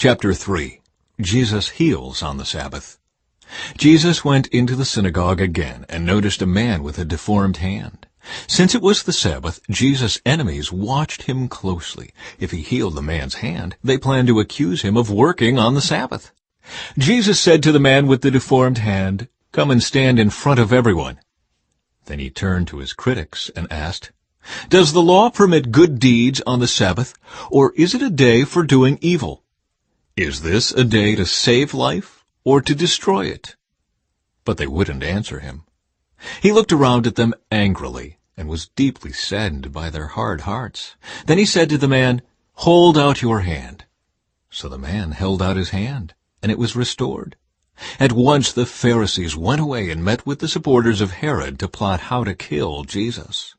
Chapter 3. Jesus heals on the Sabbath. Jesus went into the synagogue again and noticed a man with a deformed hand. Since it was the Sabbath, Jesus' enemies watched him closely. If he healed the man's hand, they planned to accuse him of working on the Sabbath. Jesus said to the man with the deformed hand, "Come and stand in front of everyone." Then he turned to his critics and asked, "Does the law permit good deeds on the Sabbath, or is it a day for doing evil? Is this a day to save life or to destroy it?" But they wouldn't answer him. He looked around at them angrily and was deeply saddened by their hard hearts. Then he said to the man, "Hold out your hand." So the man held out his hand, and it was restored. At once the Pharisees went away and met with the supporters of Herod to plot how to kill Jesus.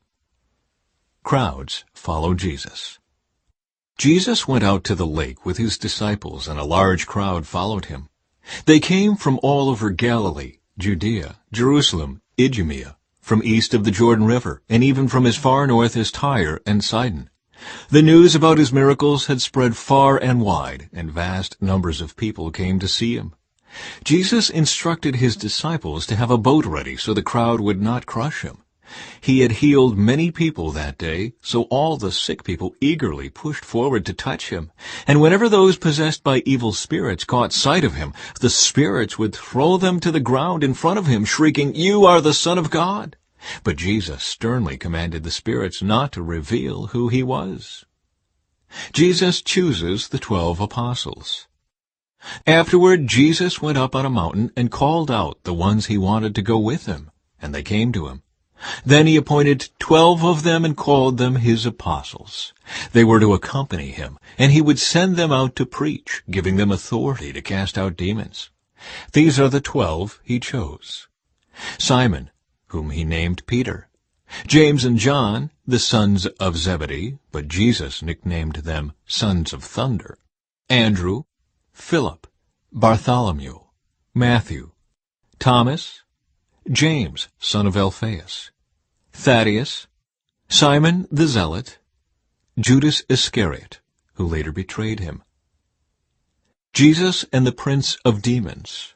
Crowds follow Jesus. Jesus went out to the lake with his disciples, and a large crowd followed him. They came from all over Galilee, Judea, Jerusalem, Idumea, from east of the Jordan River, and even from as far north as Tyre and Sidon. The news about his miracles had spread far and wide, and vast numbers of people came to see him. Jesus instructed his disciples to have a boat ready so the crowd would not crush him. He had healed many people that day, so all the sick people eagerly pushed forward to touch him. And whenever those possessed by evil spirits caught sight of him, the spirits would throw them to the ground in front of him, shrieking, "You are the Son of God!" But Jesus sternly commanded the spirits not to reveal who he was. Jesus chooses the 12 apostles. Afterward, Jesus went up on a mountain and called out the ones he wanted to go with him, and they came to him. Then he appointed 12 of them and called them his apostles. They were to accompany him, and he would send them out to preach, giving them authority to cast out demons. These are the 12 he chose: Simon, whom he named Peter; James and John, the sons of Zebedee, but Jesus nicknamed them sons of thunder; Andrew, Philip, Bartholomew, Matthew, Thomas, James, son of Alphaeus, Thaddeus, Simon the Zealot, Judas Iscariot, who later betrayed him. Jesus and the Prince of Demons.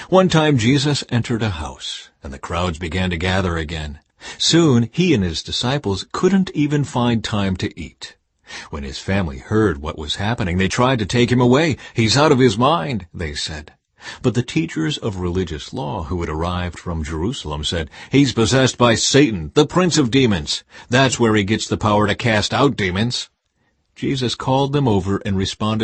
One time Jesus entered a house, and the crowds began to gather again. Soon he and his disciples couldn't even find time to eat. When his family heard what was happening, they tried to take him away. "He's out of his mind," they said. But the teachers of religious law who had arrived from Jerusalem said, "He's possessed by Satan, the prince of demons. That's where he gets the power to cast out demons." Jesus called them over and responded